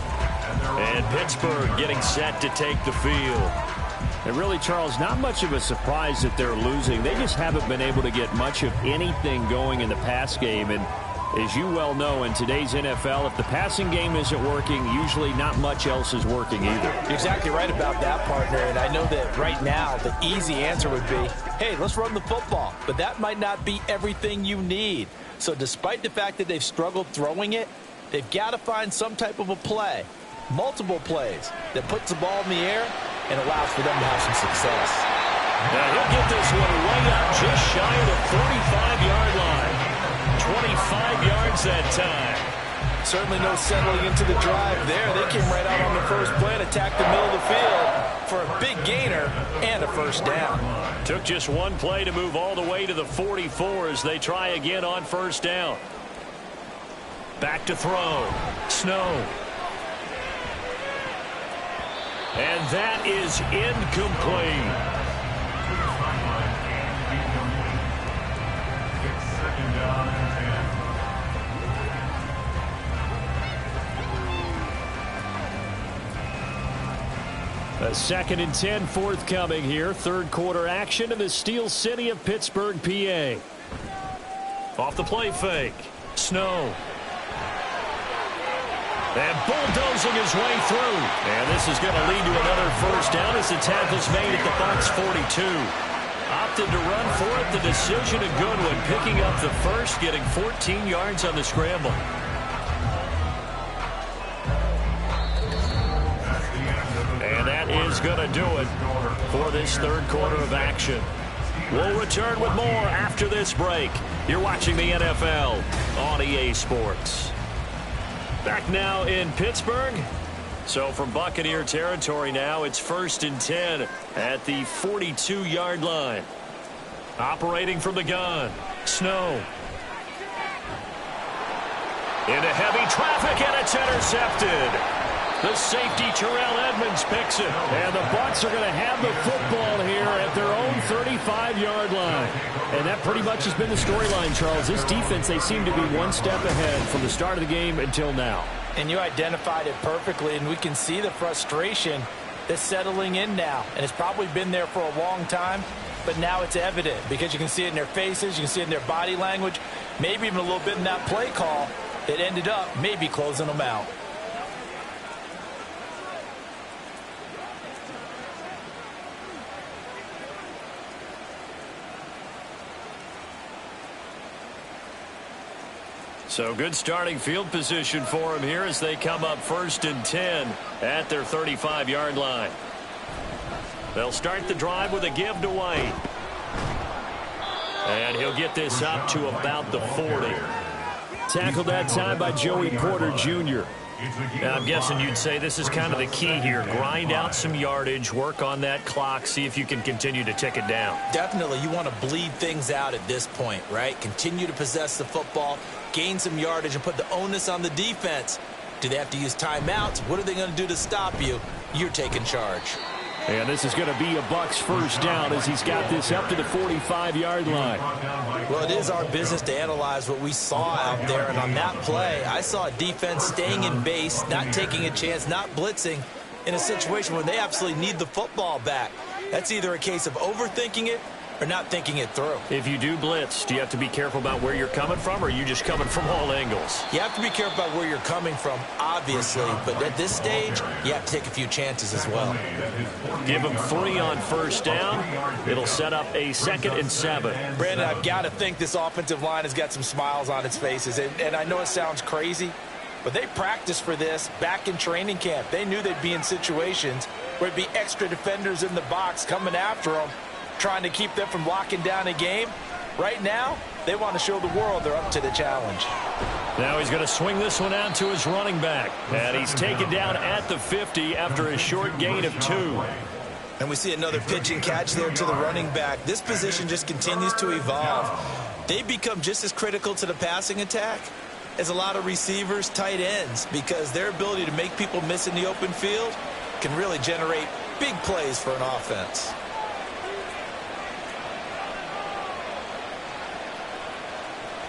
And Pittsburgh getting set to take the field. And really, Charles, not much of a surprise that they're losing. They just haven't been able to get much of anything going in the pass game. And as you well know, in today's NFL, if the passing game isn't working, usually not much else is working either. You're exactly right about that, partner. And I know that right now the easy answer would be, hey, let's run the football. But that might not be everything you need. So despite the fact that they've struggled throwing it, they've got to find some type of a play, multiple plays, that puts the ball in the air and allows for them to have some success. Now he'll get this one way up just shy of the 45-yard line. 25 yards that time. Certainly no settling into the drive there. They came right out on the first play and attacked the middle of the field for a big gainer and a first down. Took just one play to move all the way to the 44 as they try again on first down. Back to throw. Snow. And that is incomplete. A 2nd and 10 forthcoming here. Third quarter action in the Steel City of Pittsburgh, PA. Off the play fake. Snow. And bulldozing his way through. And this is going to lead to another first down as the tackle's made at the Bucs 42. Opted to run for it. The decision a good one. Picking up the first, getting 14 yards on the scramble. And that is going to do it for this third quarter of action. We'll return with more after this break. You're watching the NFL on EA Sports. Back now in Pittsburgh. So from Buccaneer territory now, it's 1st and 10 at the 42-yard line. Operating from the gun, Snow. Into heavy traffic, and it's intercepted. The safety, Terrell Edmonds, picks it. And the Bucs are going to have the football here at their own 35-yard line. And that pretty much has been the storyline, Charles. This defense, they seem to be one step ahead from the start of the game until now. And you identified it perfectly, and we can see the frustration that's settling in now. And it's probably been there for a long time, but now it's evident because you can see it in their faces, you can see it in their body language, maybe even a little bit in that play call that ended up maybe closing them out. So good starting field position for them here as they come up 1st and 10 at their 35-yard line. They'll start the drive with a give to White. And he'll get this up to about the 40. Tackled that time by Joey Porter Jr. Now, I'm guessing you'd say this is kind of the key here. Grind out some yardage, work on that clock, see if you can continue to tick it down. Definitely, you want to bleed things out at this point, right? Continue to possess the football, gain some yardage, and put the onus on the defense. Do they have to use timeouts? What are they going to do to stop you? You're taking charge. And this is going to be a Bucs first down as he's got this up to the 45-yard line. Well, it is our business to analyze what we saw out there. And on that play, I saw a defense staying in base, not taking a chance, not blitzing in a situation where they absolutely need the football back. That's either a case of overthinking it or not thinking it through. If you do blitz, do you have to be careful about where you're coming from, or are you just coming from all angles? You have to be careful about where you're coming from, obviously, but at this stage, you have to take a few chances as well. Give them 3 on first down. It'll set up a 2nd and 7. Brandon, I've got to think this offensive line has got some smiles on its faces, and I know it sounds crazy, but they practiced for this back in training camp. They knew they'd be in situations where it'd be extra defenders in the box coming after them, trying to keep them from locking down a game. Right now, they want to show the world they're up to the challenge. Now he's going to swing this one out to his running back. And he's taken down at the 50 after a short gain of 2. And we see another pitch and catch there to the running back. This position just continues to evolve. They become just as critical to the passing attack as a lot of receivers, tight ends, because their ability to make people miss in the open field can really generate big plays for an offense.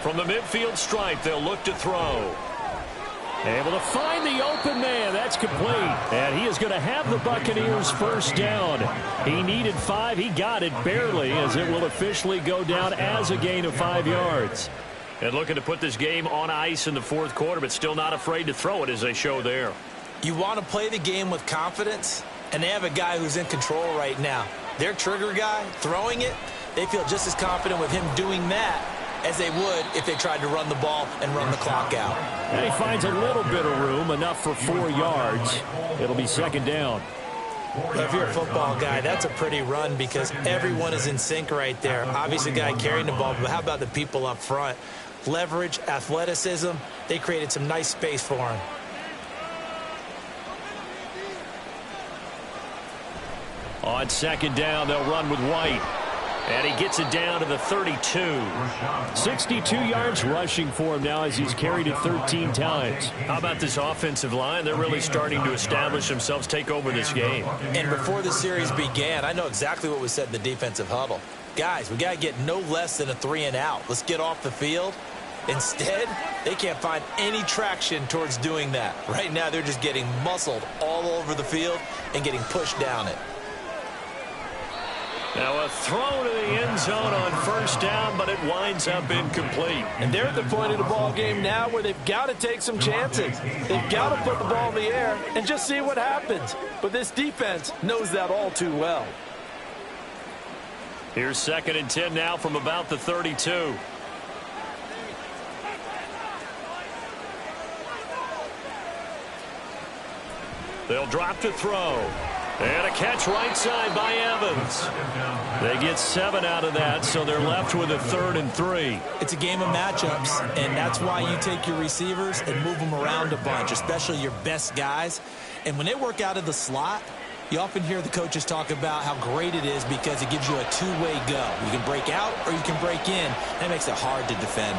From the midfield stripe, they'll look to throw. Able to find the open man. That's complete. And he is going to have the Buccaneers first down. He needed 5. He got it barely, as it will officially go down as a gain of 5 yards. And looking to put this game on ice in the 4th quarter, but still not afraid to throw it, as they show there. You want to play the game with confidence, and they have a guy who's in control right now. Their trigger guy, throwing it, they feel just as confident with him doing that as they would if they tried to run the ball and run the clock out. And he finds a little bit of room, enough for 4 yards. It'll be 2nd down. Well, if you're a football guy, that's a pretty run because everyone is in sync right there. Obviously, the guy carrying the ball, but how about the people up front? Leverage, athleticism, they created some nice space for him. On 2nd down, they'll run with White. And he gets it down to the 32. 62 yards rushing for him now as he's carried it 13 times. How about this offensive line? They're really starting to establish themselves, take over this game. And before the series began, I know exactly what was said in the defensive huddle. Guys, we got to get no less than a 3-and-out. Let's get off the field. Instead, they can't find any traction towards doing that. Right now, they're just getting muscled all over the field and getting pushed down it. Now a throw to the end zone on first down, but it winds up incomplete. And they're at the point of the ball game now where they've got to take some chances. They've got to put the ball in the air and just see what happens. But this defense knows that all too well. Here's 2nd and 10 now from about the 32. They'll drop to throw. And a catch right side by Evans. They get 7 out of that, so they're left with a 3rd and 3. It's a game of matchups, and that's why you take your receivers and move them around a bunch, especially your best guys. And when they work out of the slot, you often hear the coaches talk about how great it is because it gives you a two-way go. You can break out or you can break in. That makes it hard to defend.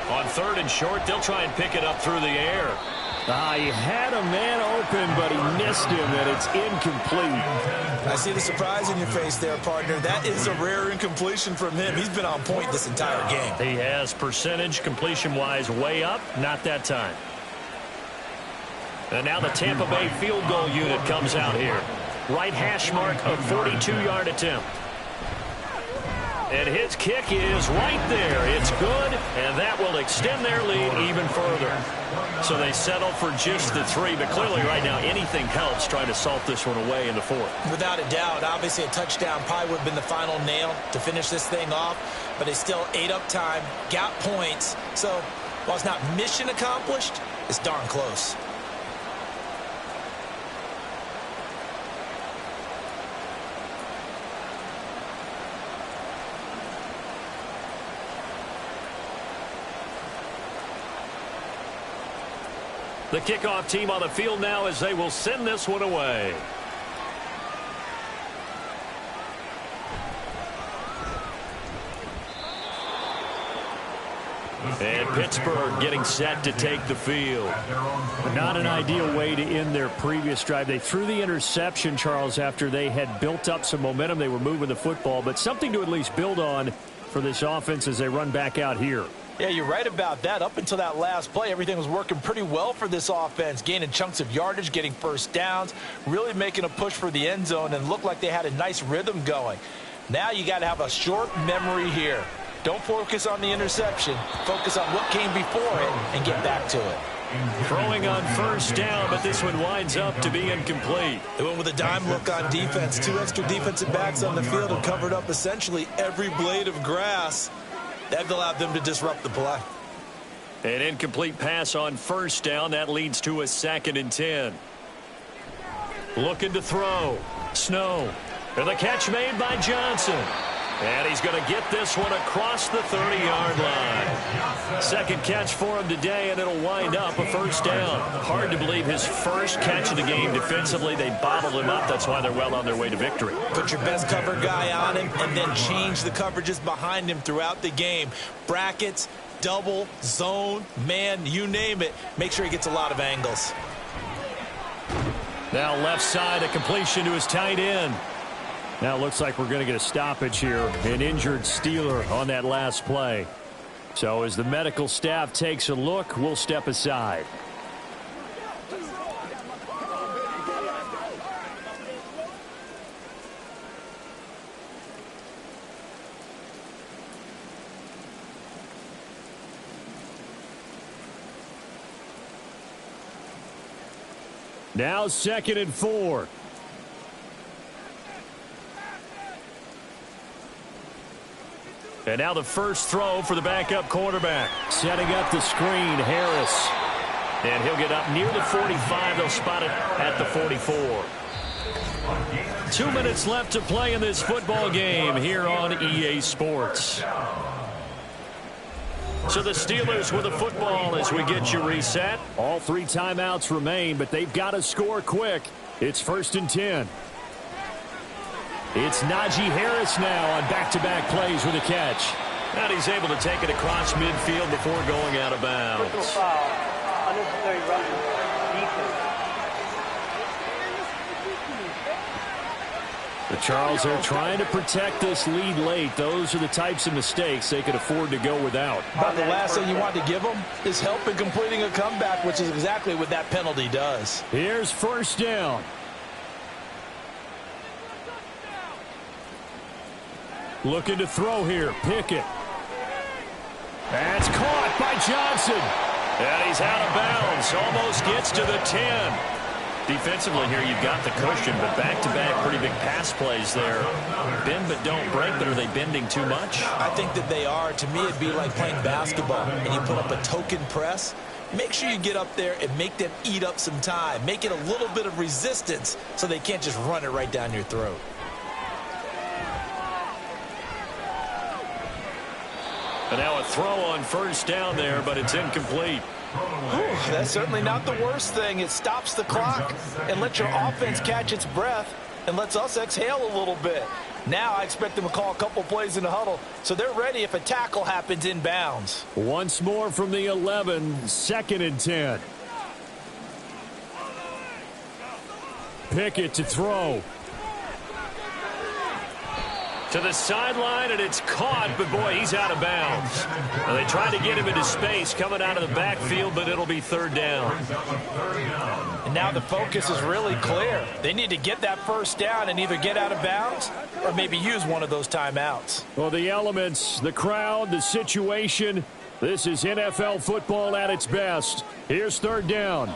On 3rd and short, they'll try and pick it up through the air. He had a man open, but he missed him, and it's incomplete. I see the surprise in your face there, partner. That is a rare incompletion from him. He's been on point this entire game. He has percentage completion-wise way up, not that time. And now the Tampa Bay field goal unit comes out here. Right hash mark, a 42-yard attempt. And his kick is right there. It's good, and that will extend their lead even further. So they settle for just the 3, but clearly right now anything helps trying to salt this one away in the 4th. Without a doubt, obviously a touchdown probably would have been the final nail to finish this thing off, but they still ate up time, got points. So while it's not mission accomplished, it's darn close. The kickoff team on the field now as they will send this one away. And Pittsburgh getting set to take the field. Not an ideal way to end their previous drive. They threw the interception, Charles, after they had built up some momentum. They were moving the football, but something to at least build on for this offense as they run back out here. Yeah, you're right about that. Up until that last play, everything was working pretty well for this offense, gaining chunks of yardage, getting first downs, really making a push for the end zone, and looked like they had a nice rhythm going. Now you got to have a short memory here. Don't focus on the interception. Focus on what came before it and get back to it. Throwing on first down, but this one winds up to be incomplete. They went with a dime look on defense. 2 extra defensive backs on the field and covered up essentially every blade of grass. That allowed them to disrupt the play. An incomplete pass on first down. That leads to a 2nd and 10. Looking to throw. Snow. And the catch made by Johnson. And he's going to get this one across the 30-yard line. Second catch for him today, and it'll wind up a first down. Hard to believe his first catch of the game defensively. They bottled him up. That's why they're well on their way to victory. Put your best cover guy on him and then change the coverages behind him throughout the game. Brackets, double, zone, man, you name it. Make sure he gets a lot of angles. Now left side, a completion to his tight end. Now it looks like we're going to get a stoppage here. An injured Steeler on that last play. So as the medical staff takes a look, we'll step aside. Now 2nd and 4. And now the first throw for the backup quarterback. Setting up the screen, Harris. And he'll get up near the 45. They'll spot it at the 44. 2 minutes left to play in this football game here on EA Sports. So the Steelers with the football as we get you reset. All 3 timeouts remain, but they've got to score quick. It's 1st and 10. It's Najee Harris now on back-to-back plays with a catch. And he's able to take it across midfield before going out of bounds. The Charles, they're trying to protect this lead late. Those are the types of mistakes they could afford to go without. About the last thing you want to give them is help in completing a comeback, which is exactly what that penalty does. Here's first down. Looking to throw here. Pickett. That's caught by Johnson. And he's out of bounds. Almost gets to the 10. Defensively here, you've got the cushion, but back-to-back pretty big pass plays there. Bend but don't break, but are they bending too much? I think that they are. To me, it'd be like playing basketball, and you put up a token press. Make sure you get up there and make them eat up some time. Make it a little bit of resistance so they can't just run it right down your throat. And now a throw on first down there, but it's incomplete. Whew, that's certainly not the worst thing. It stops the clock and lets your offense catch its breath and lets us exhale a little bit. Now I expect them to call a couple plays in the huddle, so they're ready if a tackle happens inbounds. Once more from the 11, 2nd and 10. Pickett to throw. To the sideline, and it's caught, but boy, he's out of bounds. Well, they tried to get him into space coming out of the backfield, but it'll be 3rd down. And now the focus is really clear. They need to get that first down and either get out of bounds or maybe use one of those timeouts. Well, the elements, the crowd, the situation, this is NFL football at its best. Here's 3rd down.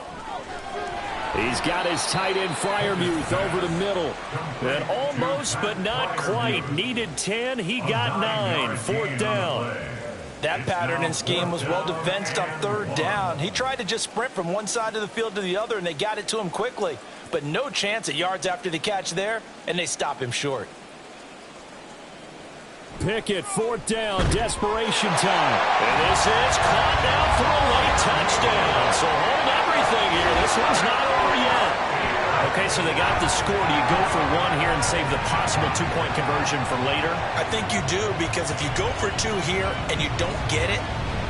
He's got his tight end Freiermuth over the middle. And almost, but not quite. Needed 10. He got 9. 4th down. That pattern and scheme was well defensed on 3rd down. He tried to just sprint from one side of the field to the other, and they got it to him quickly. But no chance at yards after the catch there, and they stop him short. Pickett, 4th down, desperation time. And this is caught now for a late touchdown. So hold everything here. This one's not over yet. Okay, so they got the score. Do you go for 1 here and save the possible 2-point conversion for later? I think you do, because if you go for 2 here and you don't get it,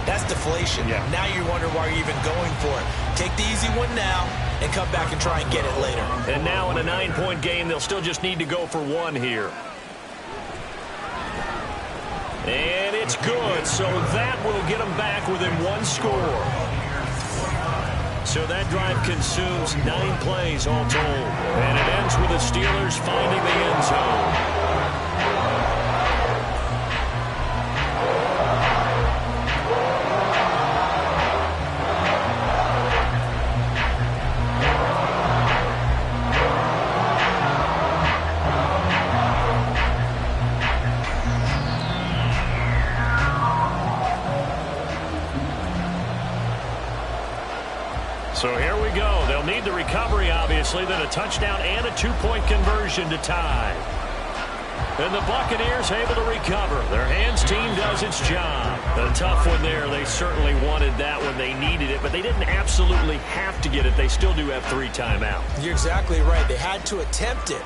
That's deflation. Yeah. Now you wonder why you're even going for it. Take the easy one now and come back and try and get it later. And now in a 9-point game, they'll still just need to go for one here. And it's good, so that will get them back within one score. So that drive consumes 9 plays all told. And it ends with the Steelers finding the end zone. So here we go. They'll need the recovery, obviously, then a touchdown and a 2-point conversion to tie. And the Buccaneers able to recover. Their hands team does its job. A tough one there. They certainly wanted that when they needed it, but they didn't absolutely have to get it. They still do have 3 timeouts. You're exactly right. They had to attempt it.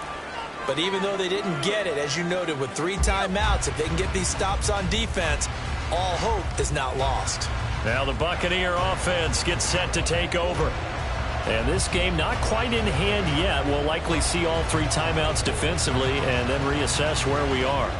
But even though they didn't get it, as you noted, with 3 timeouts, if they can get these stops on defense, all hope is not lost. Now the Buccaneer offense gets set to take over. And this game not quite in hand yet. We'll likely see all 3 timeouts defensively and then reassess where we are.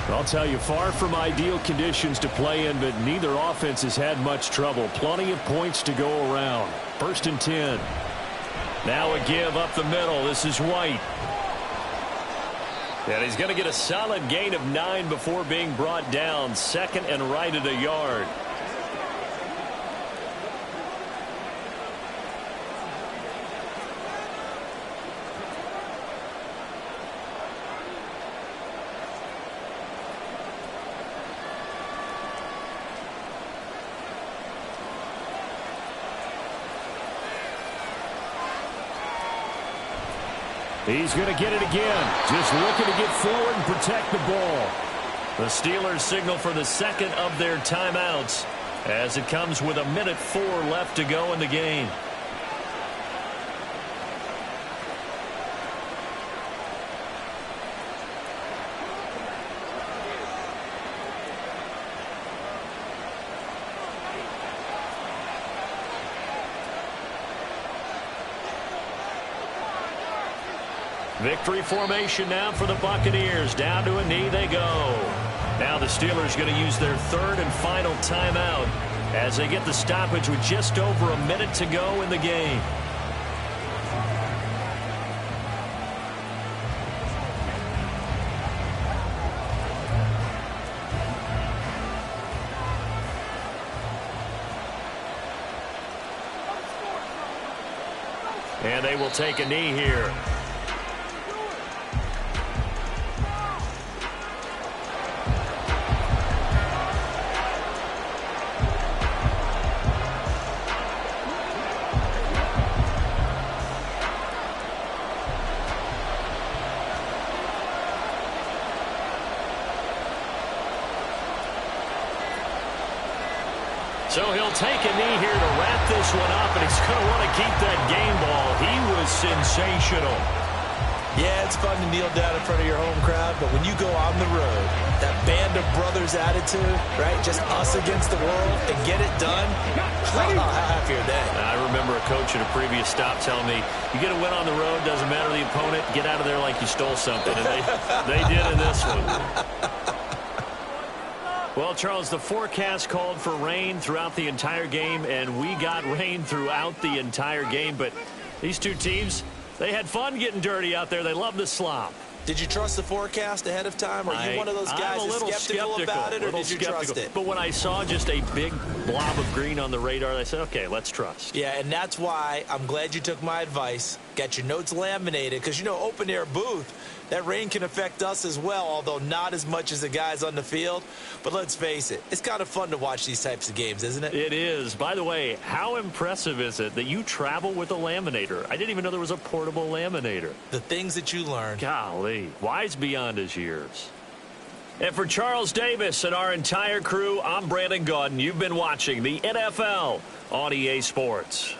I'll tell you, far from ideal conditions to play in, but neither offense has had much trouble. Plenty of points to go around. 1st and 10. Now a give up the middle. This is White. And he's going to get a solid gain of 9 before being brought down. 2nd and right at a yard. He's going to get it again. Just looking to get forward and protect the ball. The Steelers signal for the 2nd of their timeouts as it comes with 1:04 left to go in the game. Victory formation now for the Buccaneers. Down to a knee they go. Now the Steelers going to use their 3rd and final timeout as they get the stoppage with just over a minute to go in the game. And they will take a knee here. So he'll take a knee here to wrap this one up, and he's going to want to keep that game ball. He was sensational. Yeah, it's fun to kneel down in front of your home crowd, but when you go on the road, that band of brothers attitude, right, just us against the world, and get it done, how happy are they? I remember a coach at a previous stop telling me, you get a win on the road, doesn't matter the opponent, get out of there like you stole something, and they did in this one. Well, Charles, the forecast called for rain throughout the entire game, and we got rain throughout the entire game. But these two teams, they had fun getting dirty out there. They love the slop. Did you trust the forecast ahead of time? Are you one of those guys that's skeptical about it, or did you trust it? But when I saw just a big blob of green on the radar, I said, okay, let's trust. Yeah, and that's why I'm glad you took my advice. Got your notes laminated, because, you know, open-air booth, that rain can affect us as well, although not as much as the guys on the field. But let's face it, it's kind of fun to watch these types of games, isn't it? It is. By the way, how impressive is it that you travel with a laminator? I didn't even know there was a portable laminator. The things that you learn. Golly, wise beyond his years. And for Charles Davis and our entire crew, I'm Brandon Gaudin. You've been watching the NFL on EA Sports.